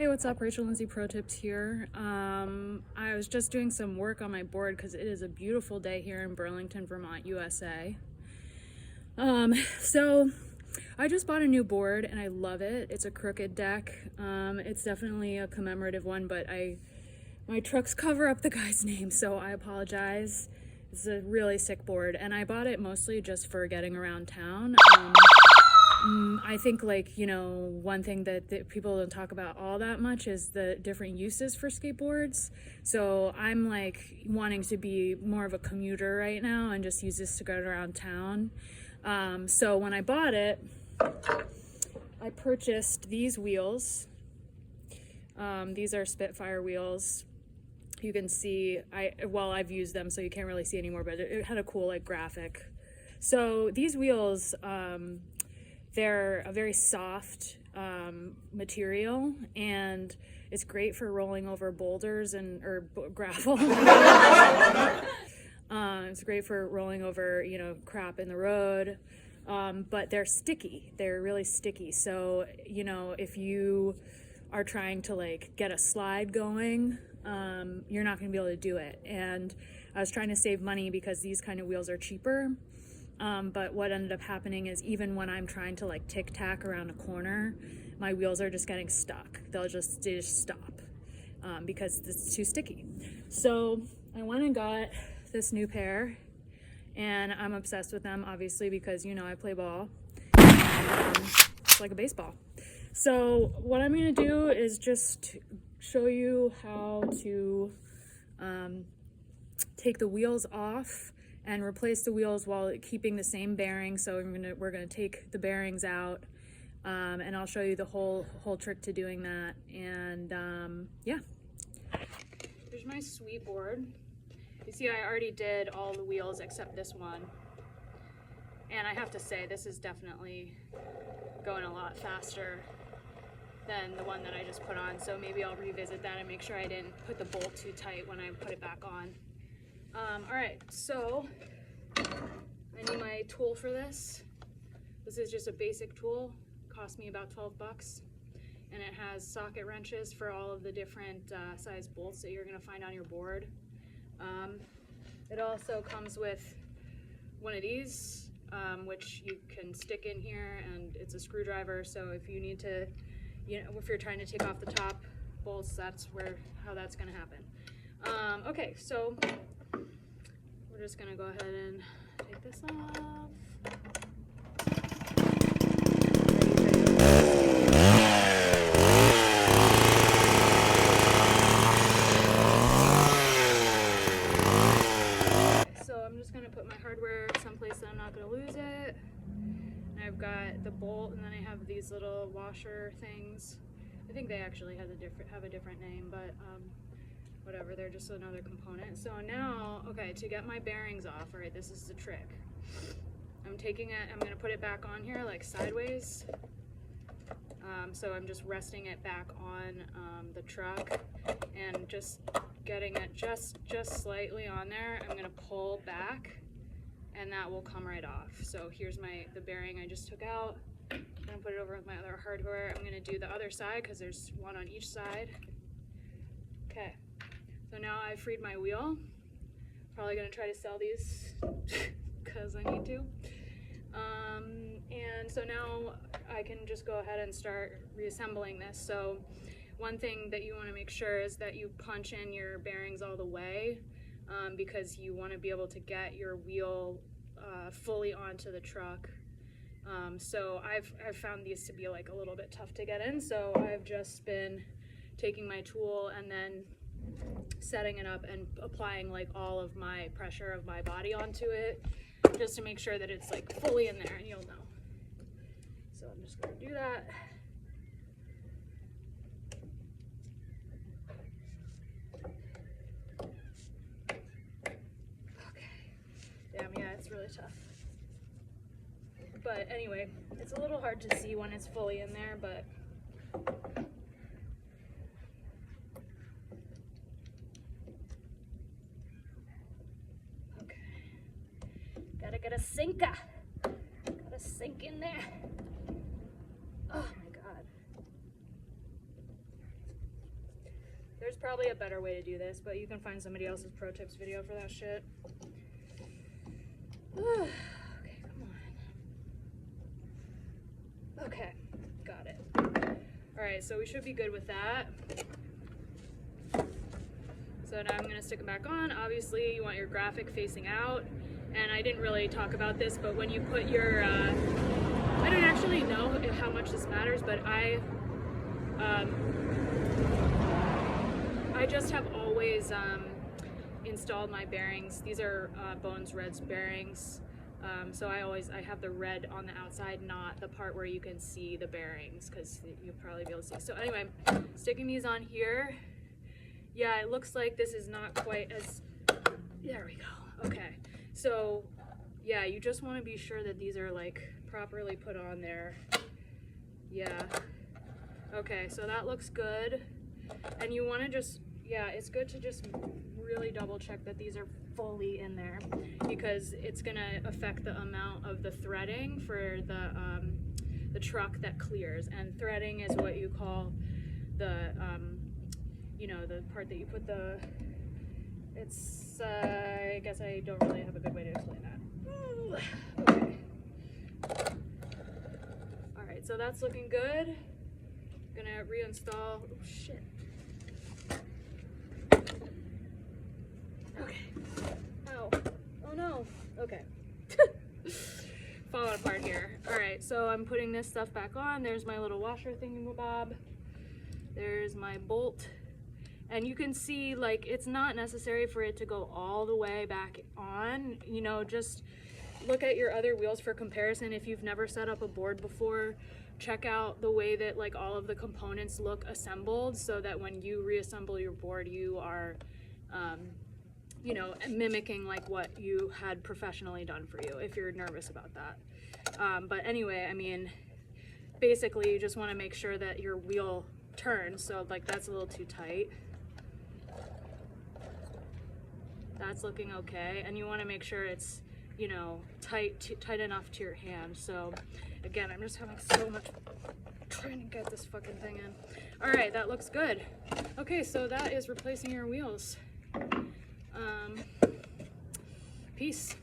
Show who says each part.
Speaker 1: Hey, what's up? Rachel Lindsay Pro Tips here. I was just doing some work on my board because it is a beautiful day here in Burlington, Vermont, USA. So I just bought a new board and I love it. It's a crooked deck. It's definitely a commemorative one, but my trucks cover up the guy's name, so I apologize. It's a really sick board, and I bought it mostly just for getting around town. I think, like, you know, one thing that people don't talk about all that much is the different uses for skateboards. So I'm like wanting to be more of a commuter right now and just use this to go around town. So when I bought it, I purchased these wheels. These are Spitfire wheels. You can see, I've used them so you can't really see anymore, but it had a cool like graphic. So these wheels, they're a very soft material, and it's great for rolling over boulders or gravel. It's great for rolling over, you know, crap in the road. But they're sticky. They're really sticky. So, you know, if you are trying to like get a slide going, you're not going to be able to do it. And I was trying to save money because these kind of wheels are cheaper. But what ended up happening is even when I'm trying to like tic-tac around a corner, my wheels are just getting stuck. They just stop because it's too sticky. So I went and got this new pair, and I'm obsessed with them, obviously, because, you know, I play ball. It's like a baseball. So what I'm going to do is just show you how to take the wheels off and replace the wheels while keeping the same bearing. So we're gonna take the bearings out, and I'll show you the whole trick to doing that. And yeah, here's my sweet board. You see, I already did all the wheels except this one, and I have to say this is definitely going a lot faster than the one that I just put on. So maybe I'll revisit that and make sure I didn't put the bolt too tight when I put it back on. All right, so I need my tool for this. This is just a basic tool. It cost me about 12 bucks. And it has socket wrenches for all of the different size bolts that you're gonna find on your board. It also comes with one of these, which you can stick in here, and it's a screwdriver. So if you need to, you know, if you're trying to take off the top bolts, that's how that's gonna happen. Okay, so we're just gonna go ahead and take this off. So I'm just gonna put my hardware someplace that I'm not gonna lose it. And I've got the bolt, and then I have these little washer things. I think they actually have a different name, but whatever, they're just another component. So now, okay, to get my bearings off, all right, this is the trick. I'm taking it, I'm gonna put it back on here like sideways. So I'm just resting it back on the truck and just getting it just slightly on there. I'm gonna pull back, and that will come right off. So here's the bearing I just took out. I'm gonna put it over with my other hardware. I'm gonna do the other side because there's one on each side. Okay. So now I've freed my wheel. Probably gonna try to sell these because I need to. And so now I can just go ahead and start reassembling this. So one thing that you wanna make sure is that you punch in your bearings all the way, because you wanna be able to get your wheel fully onto the truck. So I've found these to be like a little bit tough to get in. So I've just been taking my tool and then setting it up and applying like all of my pressure of my body onto it, just to make sure that it's like fully in there, and you'll know. So I'm just gonna do that. Okay. Damn, yeah, it's really tough. But anyway, it's a little hard to see when it's fully in there, but gotta get a sinker. Gotta sink in there. Oh my God. There's probably a better way to do this, but you can find somebody else's pro tips video for that shit. Okay, come on. Okay, got it. All right, so we should be good with that. So now I'm gonna stick them back on. Obviously, you want your graphic facing out. And I didn't really talk about this, but when you put your, I don't actually know how much this matters, but I just have always installed my bearings. These are Bones Red's bearings. So I have the red on the outside, not the part where you can see the bearings, because you'll probably be able to see. So anyway, sticking these on here. Yeah, it looks like this is not quite as, there we go, okay. So yeah, you just want to be sure that these are like properly put on there. Yeah, okay, so that looks good. And you want to just, yeah, it's good to just really double check that these are fully in there, because it's gonna affect the amount of the threading for the truck that clears. And threading is what you call the you know, the part that you put the, it's I guess I don't really have a good way to explain that. Okay, all right, so that's looking good. Gonna reinstall, oh shit. Okay. Ow. Oh no. Okay. Falling apart here. Alright, so I'm putting this stuff back on. There's my little washer thingamabob. There's my bolt. And you can see, like, it's not necessary for it to go all the way back on. You know, just look at your other wheels for comparison. If you've never set up a board before, check out the way that, like, all of the components look assembled, so that when you reassemble your board, you are you know, mimicking like what you had professionally done for you, if you're nervous about that. But anyway, I mean, basically you just want to make sure that your wheel turns. So like that's a little too tight. That's looking okay. And you want to make sure it's, you know, tight enough to your hand. So again, I'm just having so much trying to get this fucking thing in. All right, that looks good. Okay, so that is replacing your wheels. Peace.